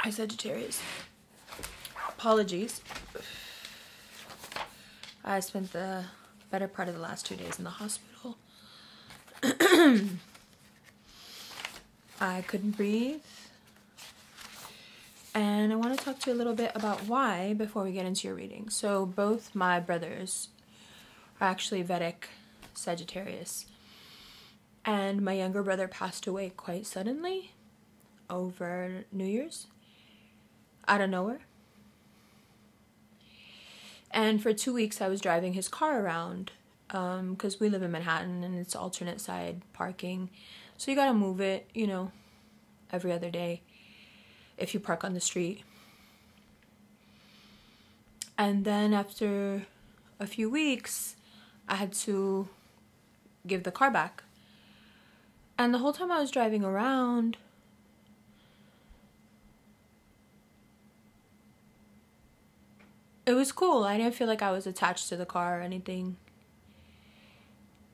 Hi, Sagittarius. Apologies. I spent the better part of the last 2 days in the hospital. I couldn't breathe. And I want to talk to you a little bit about why before we get into your reading. So both my brothers are actually Vedic Sagittarius. And my younger brother passed away quite suddenly over New Year's, out of nowhere. And for 2 weeks I was driving his car around because we live in Manhattan and it's alternate side parking. So you gotta move it, you know, every other day if you park on the street. And then after a few weeks, I had to give the car back. And the whole time I was driving around, it was cool. I didn't feel like I was attached to the car or anything.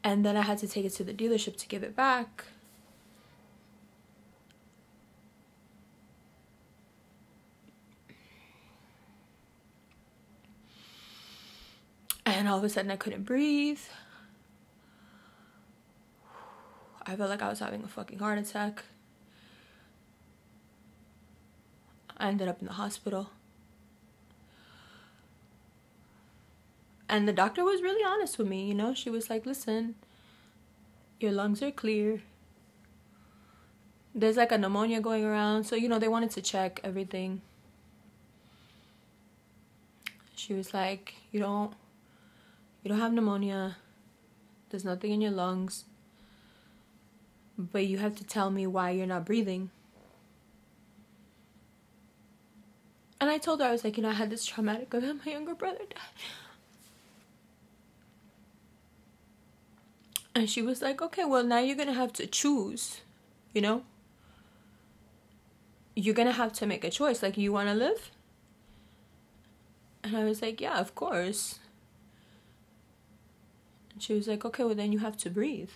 And then I had to take it to the dealership to give it back. And all of a sudden I couldn't breathe. I felt like I was having a fucking heart attack. I ended up in the hospital. And the doctor was really honest with me, you know. She was like, listen, your lungs are clear. There's like a pneumonia going around. So, you know, they wanted to check everything. She was like, you don't have pneumonia. There's nothing in your lungs. But you have to tell me why you're not breathing. And I told her, I was like, you know, I had this traumatic event. My younger brother died. And she was like, okay, well, now you're going to have to choose, you know? You're going to have to make a choice. Like, you want to live? And I was like, yeah, of course. And she was like, okay, well, then you have to breathe.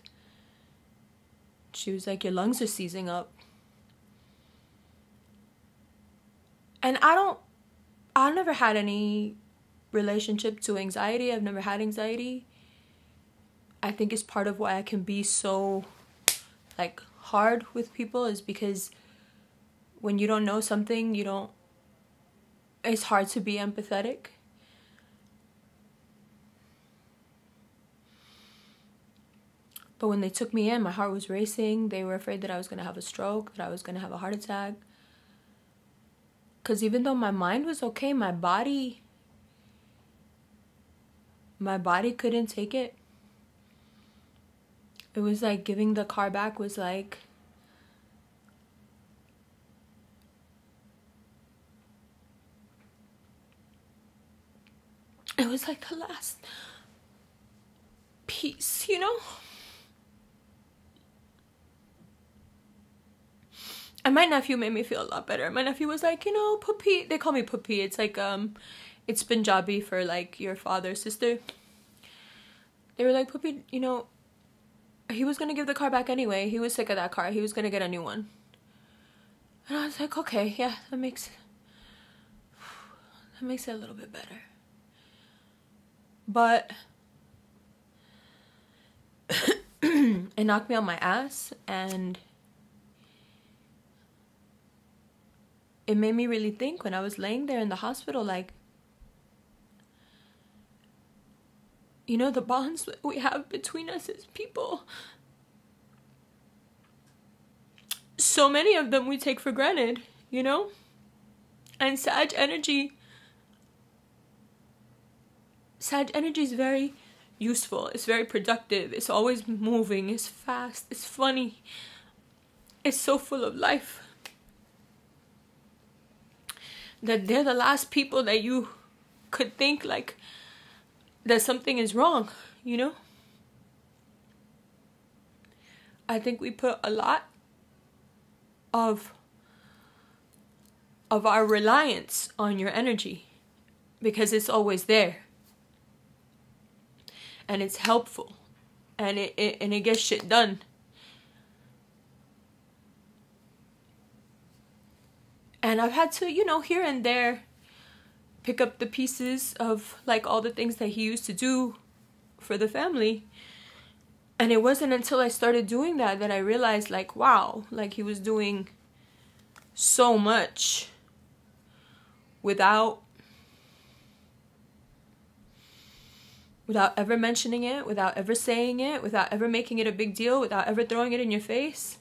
She was like, your lungs are seizing up. And I've never had any relationship to anxiety. I've never had anxiety. I think it's part of why I can be so, like, hard with people is because when you don't know something, it's hard to be empathetic. But when they took me in, my heart was racing. They were afraid that I was going to have a stroke, that I was going to have a heart attack. Because even though my mind was okay, my body couldn't take it. It was like giving the car back was like, it was like the last piece, you know? And my nephew made me feel a lot better. My nephew was like, you know, Puppy. They call me Puppy. It's like, it's Punjabi for like your father's sister. They were like, Puppy, you know, he was going to give the car back anyway. He was sick of that car. He was going to get a new one. And I was like, okay, yeah, that makes it a little bit better. But it knocked me on my ass, and it made me really think when I was laying there in the hospital, like, you know, the bonds that we have between us as people, so many of them we take for granted, you know? And Sag energy is very useful. It's very productive. It's always moving. It's fast. It's funny. It's so full of life. That they're the last people that you could think like that something is wrong, you know? I think we put a lot of our reliance on your energy because it's always there. And it's helpful. And it gets shit done. And I've had to, you know, here and there pick up the pieces of like all the things that he used to do for the family. And it wasn't until I started doing that I realized, like, wow, like he was doing so much without ever mentioning it, without ever saying it, without ever making it a big deal, without ever throwing it in your face.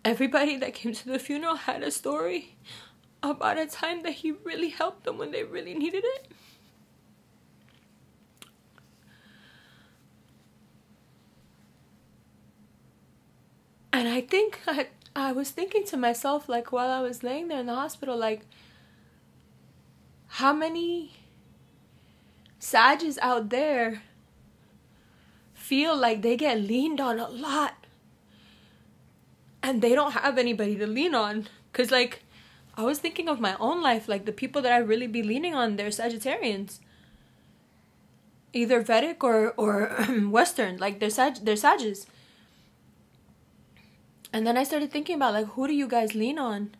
Everybody that came to the funeral had a story about a time that he really helped them when they really needed it. And I think I was thinking to myself, like, while I was laying there in the hospital, like, how many Sages out there feel like they get leaned on a lot and they don't have anybody to lean on? Because, like, I was thinking of my own life, like, the people that I really be leaning on, they're Sagittarians. Either Vedic or Western, like, they're Sages. And then I started thinking about, like, who do you guys lean on?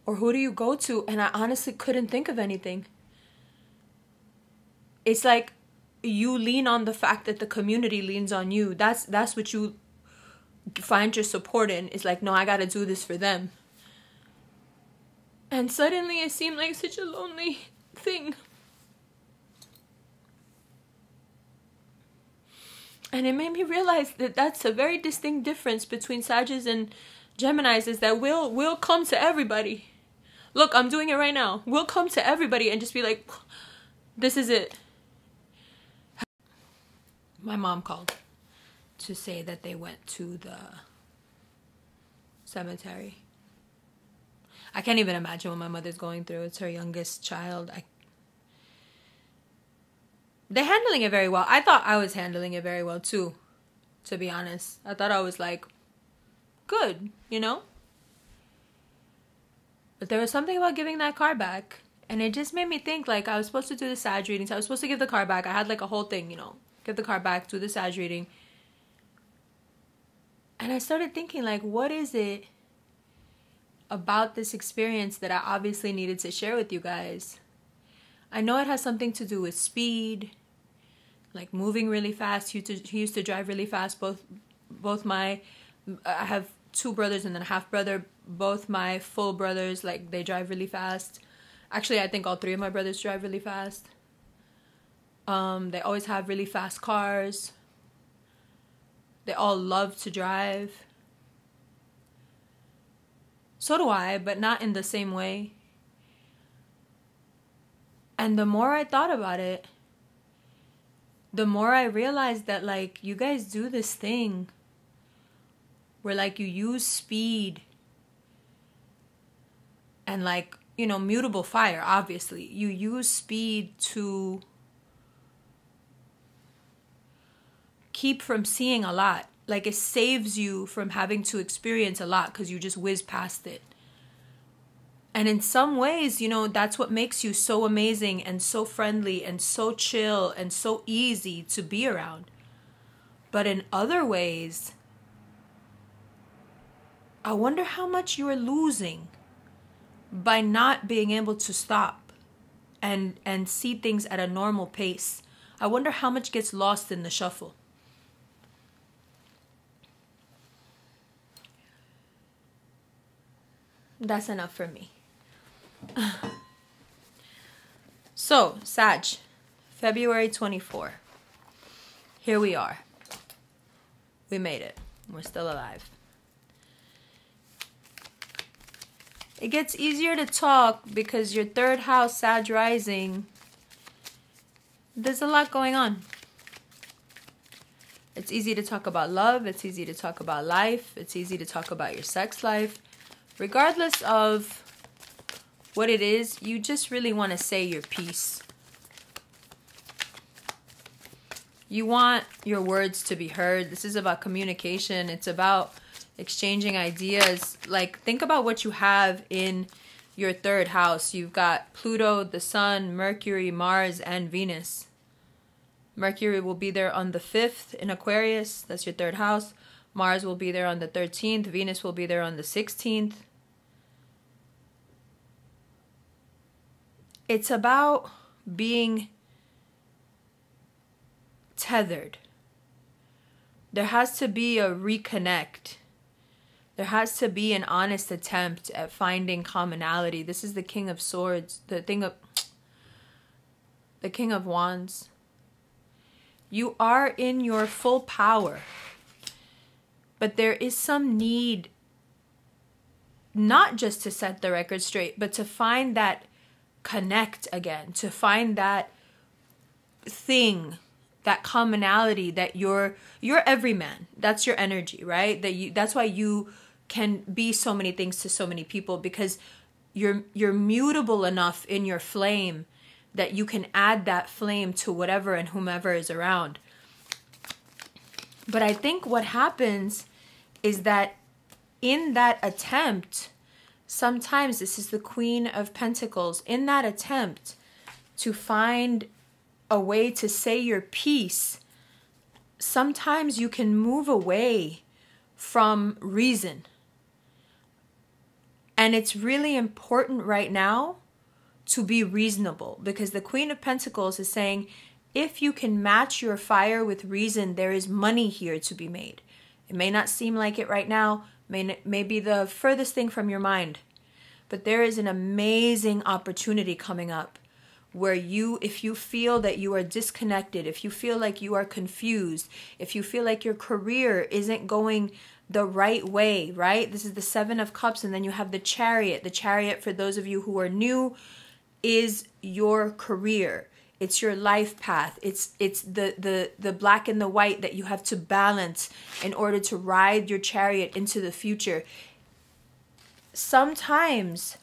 Or who do you go to? And I honestly couldn't think of anything. It's like you lean on the fact that the community leans on you. That's what you find your support in. It's like, no, I gotta do this for them. And suddenly it seemed like such a lonely thing. And it made me realize that that's a very distinct difference between Sagittarius and Geminis, is that we'll come to everybody. Look, I'm doing it right now. We'll come to everybody and just be like, this is it. My mom called to say that they went to the cemetery. I can't even imagine what my mother's going through. It's her youngest child. They're handling it very well. I thought I was handling it very well too, to be honest. I thought I was like, good, you know? But there was something about giving that car back. And it just made me think, like, I was supposed to do the Sag readings. I was supposed to give the car back. I had like a whole thing, you know. Give the car back, do the Sag reading. And I started thinking, like, what is it about this experience that I obviously needed to share with you guys? I know it has something to do with speed, like moving really fast. He used to drive really fast. I have two brothers and then a half brother. Both my full brothers, like, they drive really fast. Actually, I think all three of my brothers drive really fast. They always have really fast cars. They all love to drive. So do I, but not in the same way. And the more I thought about it, the more I realized that, like, you guys do this thing where, like, you use speed and, like, you know, mutable fire, obviously. You use speed to keep from seeing a lot. Like, it saves you from having to experience a lot because you just whiz past it. And in some ways, you know, that's what makes you so amazing and so friendly and so chill and so easy to be around. But in other ways, I wonder how much you are losing by not being able to stop and see things at a normal pace. I wonder how much gets lost in the shuffle. That's enough for me. So, Sag, February 24. Here we are. We made it. We're still alive. It gets easier to talk because your third house, Sag rising, there's a lot going on. It's easy to talk about love. It's easy to talk about life. It's easy to talk about your sex life. Regardless of what it is, you just really want to say your piece. You want your words to be heard. This is about communication. It's about exchanging ideas. Like, think about what you have in your third house. You've got Pluto, the Sun, Mercury, Mars, and Venus. Mercury will be there on the 5th in Aquarius. That's your third house. Mars will be there on the 13th. Venus will be there on the 16th. it's about being tethered. There has to be a reconnect. There has to be an honest attempt at finding commonality. This is the King of Swords, the King of Wands. You are in your full power, but there is some need not just to set the record straight, but to find that connect again, to find that thing, that commonality that you're everyman. That's your energy, right? That's why you can be so many things to so many people, because you're mutable enough in your flame that you can add that flame to whatever and whomever is around. But I think what happens is that in that attempt, sometimes, this is the Queen of Pentacles, in that attempt to find a way to say your piece, sometimes you can move away from reason. And it's really important right now to be reasonable, because the Queen of Pentacles is saying, if you can match your fire with reason, there is money here to be made. It may not seem like it right now, may be the furthest thing from your mind, but there is an amazing opportunity coming up where if you feel that you are disconnected, if you feel like you are confused, if you feel like your career isn't going the right way, right? This is the Seven of Cups, and then you have the Chariot. The Chariot, for those of you who are new, is your career. It's your life path. It's the black and the white that you have to balance in order to ride your chariot into the future. Sometimes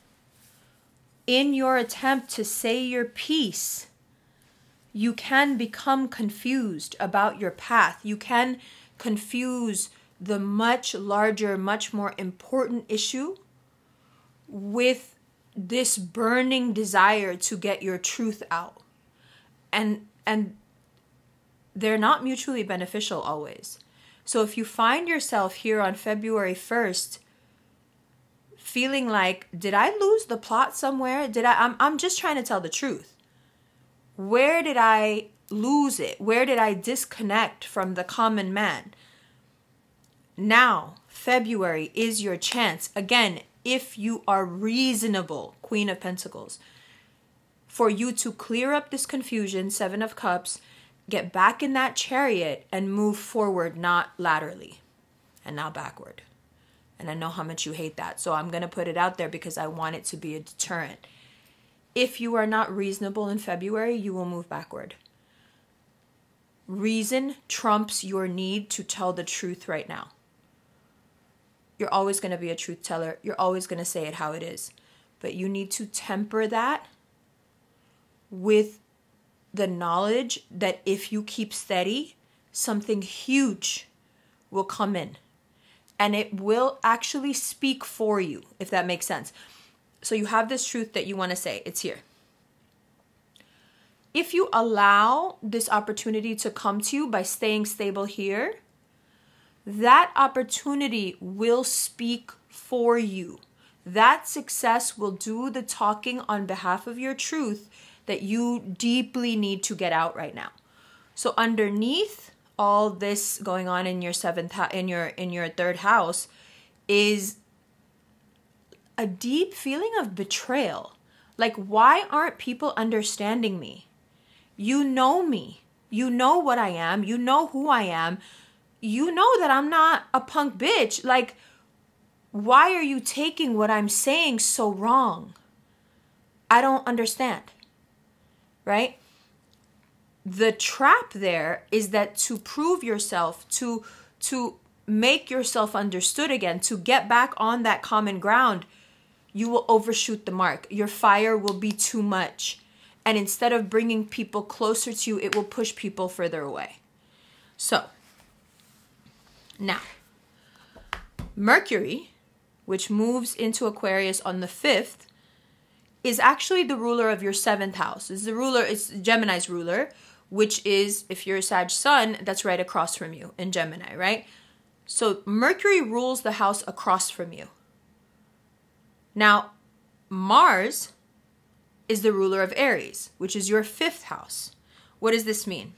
in your attempt to say your piece, you can become confused about your path. You can confuse the much larger, much more important issue with this burning desire to get your truth out. And they're not mutually beneficial always. So if you find yourself here on February 1st feeling like, did I lose the plot somewhere? I'm just trying to tell the truth. Where did I lose it? Where did I disconnect from the common man? Now, February is your chance. Again, if you are reasonable, Queen of Pentacles, for you to clear up this confusion, Seven of Cups, get back in that chariot and move forward, not laterally and not backward. And I know how much you hate that, so I'm going to put it out there because I want it to be a deterrent. If you are not reasonable in February, you will move backward. Reason trumps your need to tell the truth right now. You're always going to be a truth teller. You're always going to say it how it is. But you need to temper that with the knowledge that if you keep steady, something huge will come in. And it will actually speak for you, if that makes sense. So you have this truth that you want to say. It's here. If you allow this opportunity to come to you by staying stable here, that opportunity will speak for you. That success will do the talking on behalf of your truth that you deeply need to get out right now. So underneath all this going on in your in your third house is a deep feeling of betrayal. Like, why aren't people understanding me? You know me. You know what I am. You know who I am. You know that I'm not a punk bitch. Like, why are you taking what I'm saying so wrong? I don't understand. Right? The trap there is that to prove yourself, to make yourself understood again, to get back on that common ground, you will overshoot the mark. Your fire will be too much. And instead of bringing people closer to you, it will push people further away. So, now, Mercury, which moves into Aquarius on the 5th, is actually the ruler of your 7th house. It's Gemini's ruler, which is, if you're a Sag sun, that's right across from you in Gemini, right? So Mercury rules the house across from you. Now, Mars is the ruler of Aries, which is your 5th house. What does this mean?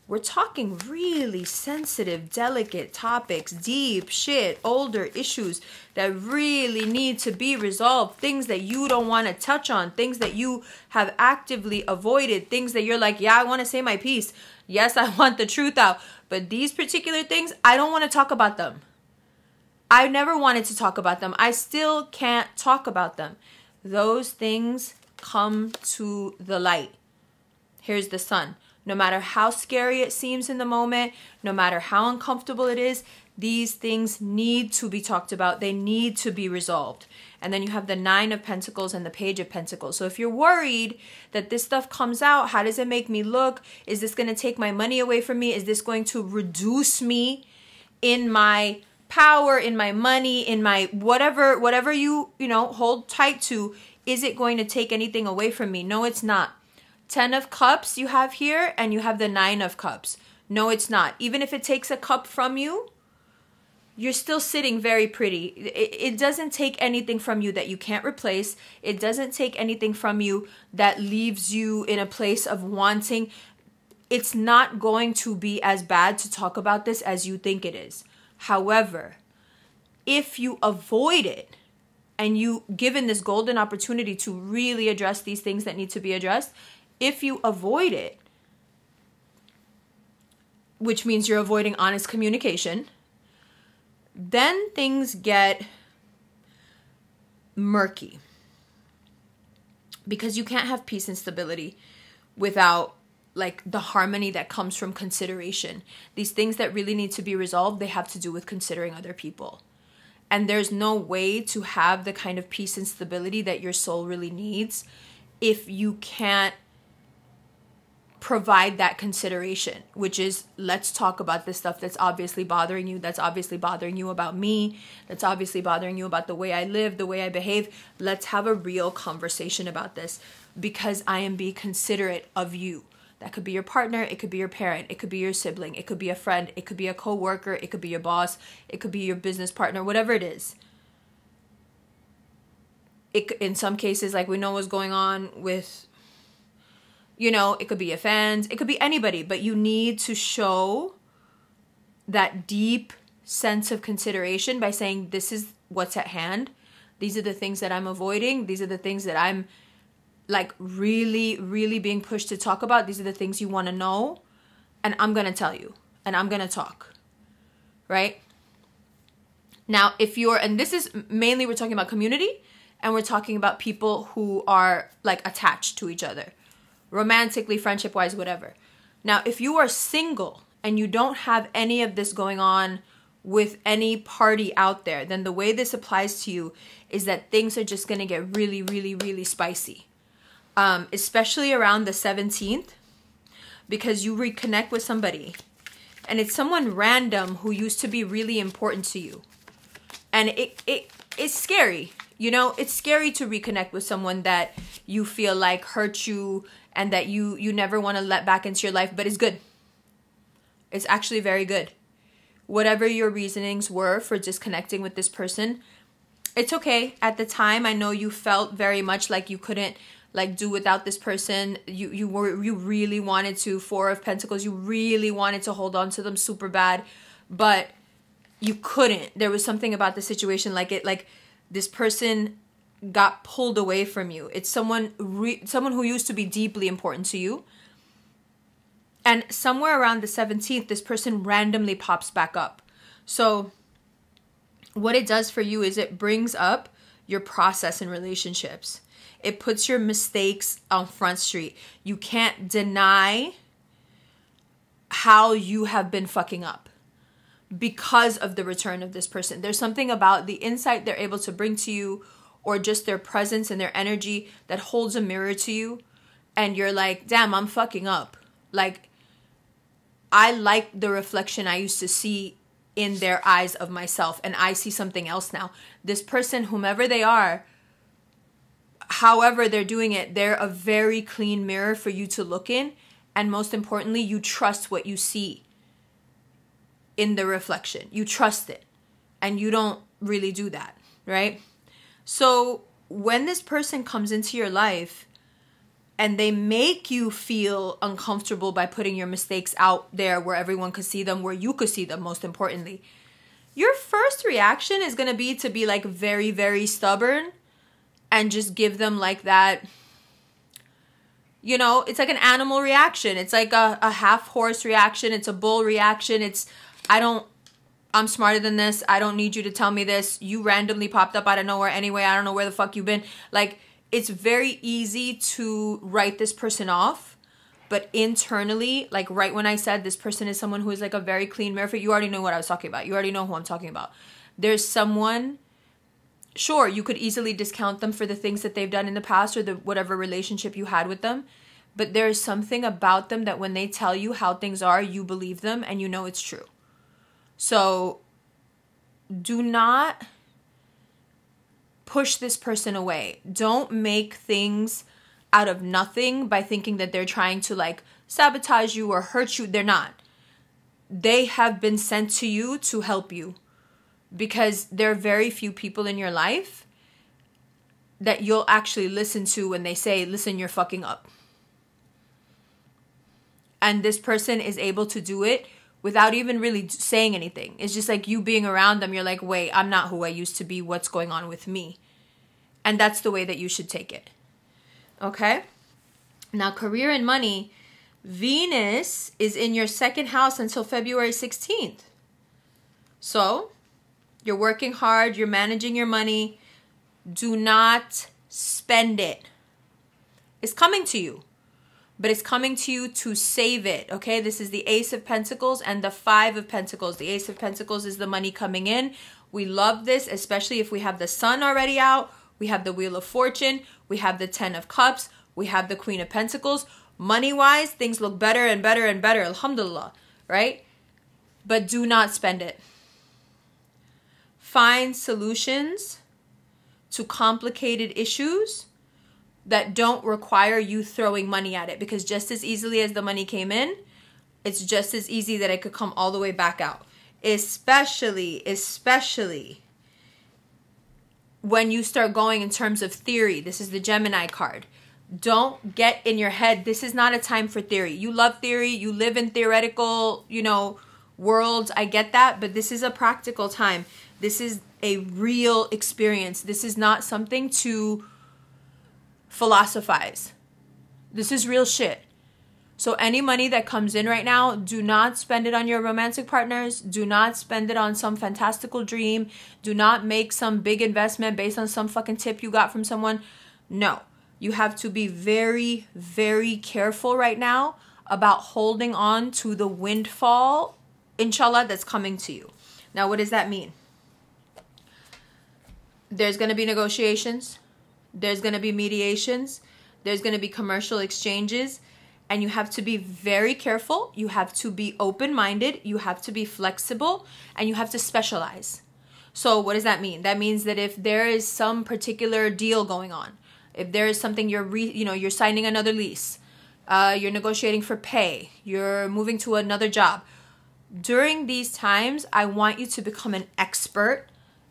We're talking really sensitive, delicate topics, deep shit, older issues that really need to be resolved, things that you don't want to touch on, things that you have actively avoided, things that you're like, yeah, I want to say my piece. Yes, I want the truth out. But these particular things, I don't want to talk about them. I never wanted to talk about them. I still can't talk about them. Those things come to the light. Here's the sun. No matter how scary it seems in the moment, no matter how uncomfortable it is, these things need to be talked about. They need to be resolved. And then you have the 9 of Pentacles and the Page of Pentacles. So if you're worried that this stuff comes out, how does it make me look? Is this going to take my money away from me? Is this going to reduce me in my power, in my money, in my whatever you hold tight to? Is it going to take anything away from me? No, it's not. 10 of Cups you have here, and you have the 9 of Cups. No, it's not. Even if it takes a cup from you, you're still sitting very pretty. It doesn't take anything from you that you can't replace. It doesn't take anything from you that leaves you in a place of wanting. It's not going to be as bad to talk about this as you think it is. However, if you avoid it and you given this golden opportunity to really address these things that need to be addressed, if you avoid it, which means you're avoiding honest communication, then things get murky. Because you can't have peace and stability without like the harmony that comes from consideration. These things that really need to be resolved, they have to do with considering other people. And there's no way to have the kind of peace and stability that your soul really needs if you can't provide that consideration, which is, let's talk about this stuff that's obviously bothering you, that's obviously bothering you about me, that's obviously bothering you about the way I live, the way I behave. Let's have a real conversation about this, because I am being considerate of you. That could be your partner, it could be your parent, it could be your sibling, it could be a friend, it could be a coworker, it could be your boss, it could be your business partner, whatever it is. In some cases, like we know what's going on with, it could be your fans, it could be anybody, but you need to show that deep sense of consideration by saying, this is what's at hand. These are the things that I'm avoiding. These are the things that I'm like really, really being pushed to talk about. These are the things you want to know. And I'm going to tell you, and I'm going to talk, right? Now, and this is mainly, we're talking about community, and we're talking about people who are like attached to each other. Romantically, friendship-wise, whatever. Now, if you are single and you don't have any of this going on with any party out there, then the way this applies to you is that things are just going to get really, really, really spicy. Especially around the 17th, because you reconnect with somebody and it's someone random who used to be really important to you. And it's scary. It's scary to reconnect with someone that you feel like hurt you and that you never want to let back into your life, but it's good. It's actually very good. Whatever your reasonings were for disconnecting with this person, it's okay. At the time, I know you felt very much like you couldn't like do without this person. You really wanted to. 4 of Pentacles, you really wanted to hold on to them super bad, but you couldn't. There was something about the situation, like this person got pulled away from you. It's someone who used to be deeply important to you. And somewhere around the 17th, this person randomly pops back up. So what it does for you is it brings up your process in relationships. It puts your mistakes on Front Street. You can't deny how you have been fucking up because of the return of this person. There's something about the insight they're able to bring to you, or just their presence and their energy that holds a mirror to you. And you're like, damn, I'm fucking up. Like, I like the reflection I used to see in their eyes of myself, and I see something else now. This person, whomever they are, however they're doing it, they're a very clean mirror for you to look in. And most importantly, you trust what you see in the reflection. You trust it. And you don't really do that, right? So when this person comes into your life and they make you feel uncomfortable by putting your mistakes out there where everyone could see them, where you could see them, most importantly, your first reaction is going to be like very, very stubborn and just give them like that, you know, it's like an animal reaction. It's like a half horse reaction. It's a bull reaction. It's, I'm smarter than this. I don't need you to tell me this. You randomly popped up out of nowhere anyway. I don't know where the fuck you've been. Like, it's very easy to write this person off. But internally, like right when I said this person is someone who is like a very clean mirror, you already know what I was talking about. You already know who I'm talking about. There's someone, sure, you could easily discount them for the things that they've done in the past or the whatever relationship you had with them. But there's something about them that when they tell you how things are, you believe them and you know it's true. So do not push this person away. Don't make things out of nothing by thinking that they're trying to like sabotage you or hurt you. They're not. They have been sent to you to help you, because there are very few people in your life that you'll actually listen to when they say, listen, you're fucking up. And this person is able to do it without even really saying anything. It's just like you being around them. You're like, wait, I'm not who I used to be. What's going on with me? And that's the way that you should take it. Okay? Now, career and money. Venus is in your second house until February 16th. So, you're working hard. You're managing your money. Do not spend it. It's coming to you. But it's coming to you to save it, okay? This is the Ace of Pentacles and the Five of Pentacles. The Ace of Pentacles is the money coming in. We love this, especially if we have the Sun already out. We have the Wheel of Fortune. We have the Ten of Cups. We have the Queen of Pentacles. Money-wise, things look better and better and better. Alhamdulillah, right? But do not spend it. Find solutions to complicated issues that don't require you throwing money at it, because just as easily as the money came in, it's just as easy that it could come all the way back out. Especially when you start going in terms of theory. This is the Gemini card. Don't get in your head. This is not a time for theory. You love theory. You live in theoretical, you know, worlds. I get that, but this is a practical time. This is a real experience. This is not something to philosophize. This is real shit. So any money that comes in right now, do not spend it on your romantic partners. Do not spend it on some fantastical dream. Do not make some big investment based on some fucking tip you got from someone. No. You have to be very, very careful right now about holding on to the windfall, inshallah, that's coming to you. Now, what does that mean? There's going to be negotiations. There's going to be mediations. There's going to be commercial exchanges. And you have to be very careful. You have to be open-minded. You have to be flexible. And you have to specialize. So what does that mean? That means that if there is some particular deal going on, if there is something you're signing another lease, you're negotiating for pay, you're moving to another job, during these times, I want you to become an expert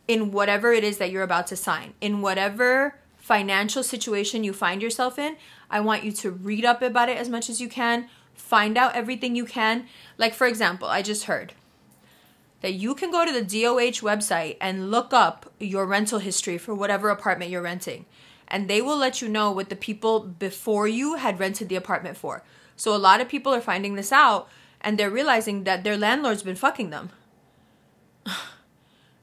in whatever it is that you're about to sign. In whatever financial situation you find yourself in, I want you to read up about it as much as you can, find out everything you can. Like, for example, I just heard that you can go to the DOH website and look up your rental history for whatever apartment you're renting. And they will let you know what the people before you had rented the apartment for. So a lot of people are finding this out and they're realizing that their landlord's been fucking them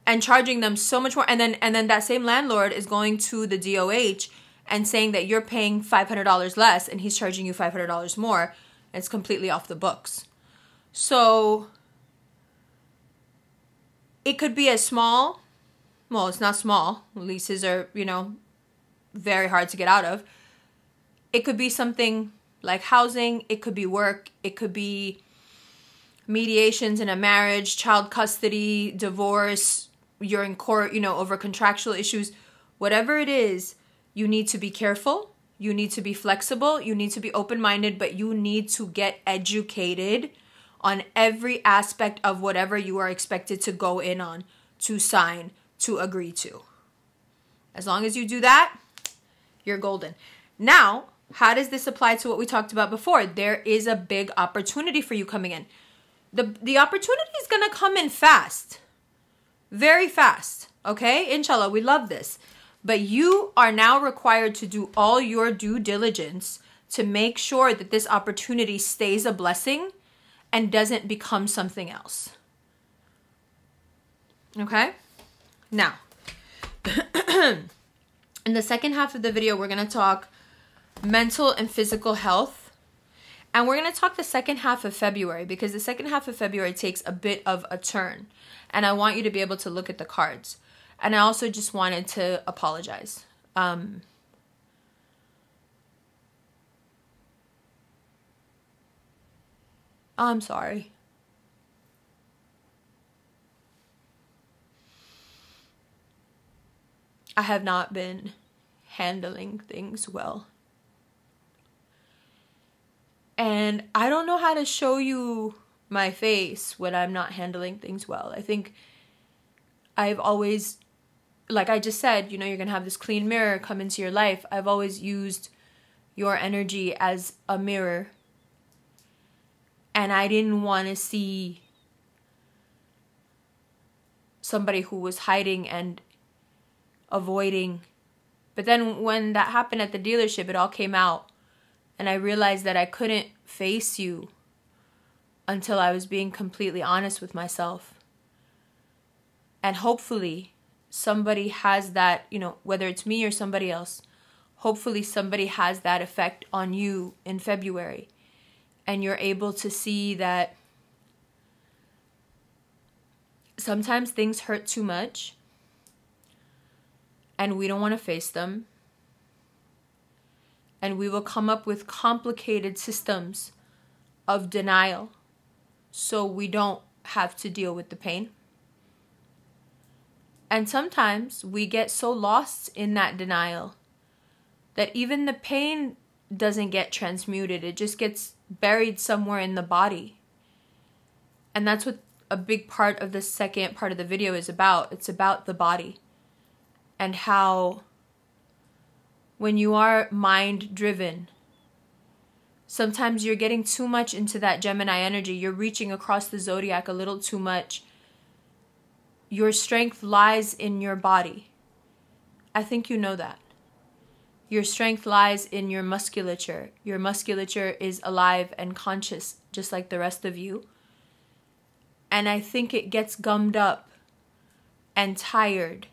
and charging them so much more. And then that same landlord is going to the DOH and saying that you're paying $500 less and he's charging you $500 more. And it's completely off the books. So it could be as small. Well, it's not small. Leases are, very hard to get out of. It could be something like housing. It could be work. It could be mediations in a marriage, child custody, divorce. You're in court, over contractual issues. Whatever it is, you need to be careful. You need to be flexible. You need to be open-minded, but you need to get educated on every aspect of whatever you are expected to go in on, to sign, to agree to. As long as you do that, you're golden. Now, how does this apply to what we talked about before? There is a big opportunity for you coming in. The opportunity is going to come in fast. Very fast. Okay? Inshallah, we love this. But you are now required to do all your due diligence to make sure that this opportunity stays a blessing and doesn't become something else. Okay? Now, in the second half of the video, we're going to talk mental and physical health. And we're going to talk the second half of February, because the second half of February takes a bit of a turn. And I want you to be able to look at the cards. And I also just wanted to apologize. I'm sorry. I have not been handling things well. And I don't know how to show you my face when I'm not handling things well. I think I've always, like I just said, you know, you're going to have this clean mirror come into your life. I've always used your energy as a mirror. And I didn't want to see somebody who was hiding and avoiding. But then when that happened at the dealership, it all came out. And I realized that I couldn't face you until I was being completely honest with myself. And hopefully somebody has that, you know, whether it's me or somebody else, hopefully somebody has that effect on you in February. And you're able to see that sometimes things hurt too much and we don't want to face them. And we will come up with complicated systems of denial so we don't have to deal with the pain. And sometimes we get so lost in that denial that even the pain doesn't get transmuted. It just gets buried somewhere in the body. And that's what a big part of the second part of the video is about. It's about the body and how when you are mind driven, sometimes you're getting too much into that Gemini energy. You're reaching across the zodiac a little too much. Your strength lies in your body. I think you know that. Your strength lies in your musculature. Your musculature is alive and conscious, just like the rest of you. And I think it gets gummed up and tired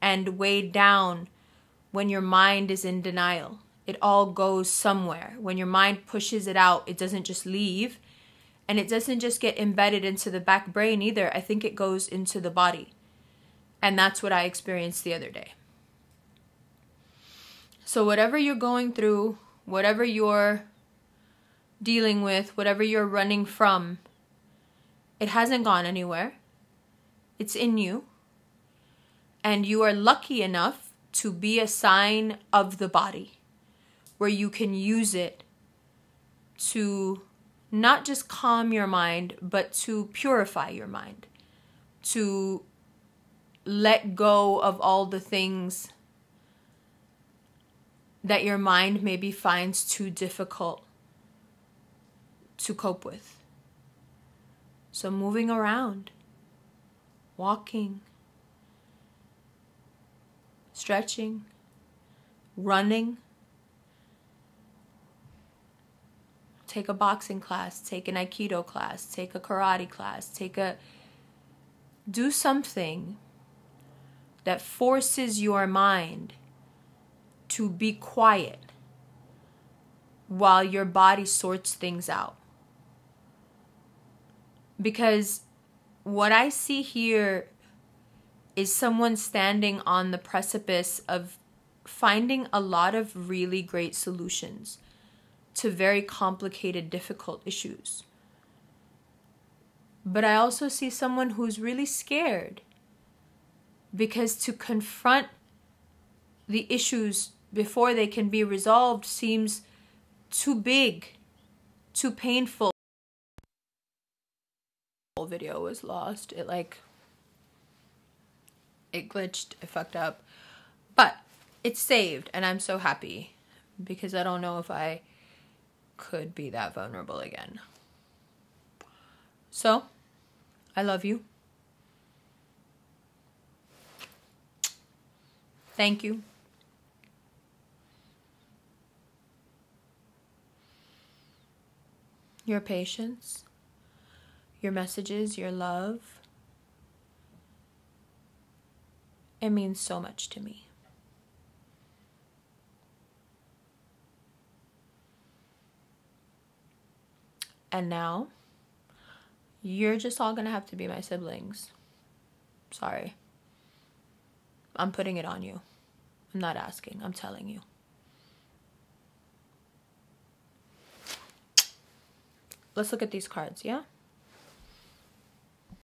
and weighed down when your mind is in denial. It all goes somewhere. When your mind pushes it out, it doesn't just leave. And it doesn't just get embedded into the back brain either. I think it goes into the body. And that's what I experienced the other day. So whatever you're going through, whatever you're dealing with, whatever you're running from, it hasn't gone anywhere. It's in you. And you are lucky enough to be a sign of the body where you can use it to not just calm your mind, but to purify your mind, to let go of all the things that your mind maybe finds too difficult to cope with. So moving around, walking, stretching, running. Take a boxing class, take an Aikido class, take a karate class, do something that forces your mind to be quiet while your body sorts things out. Because what I see here is someone standing on the precipice of finding a lot of really great solutions to very complicated, difficult issues. But I also see someone who's really scared because to confront the issues before they can be resolved seems too big, too painful. The whole video was lost. It glitched, it fucked up. But it's saved, and I'm so happy because I don't know if I could be that vulnerable again. So, I love you. Thank you. Your patience, your messages, your love. It means so much to me. And now, you're just all gonna have to be my siblings. Sorry. I'm putting it on you. I'm not asking, I'm telling you. Let's look at these cards, yeah?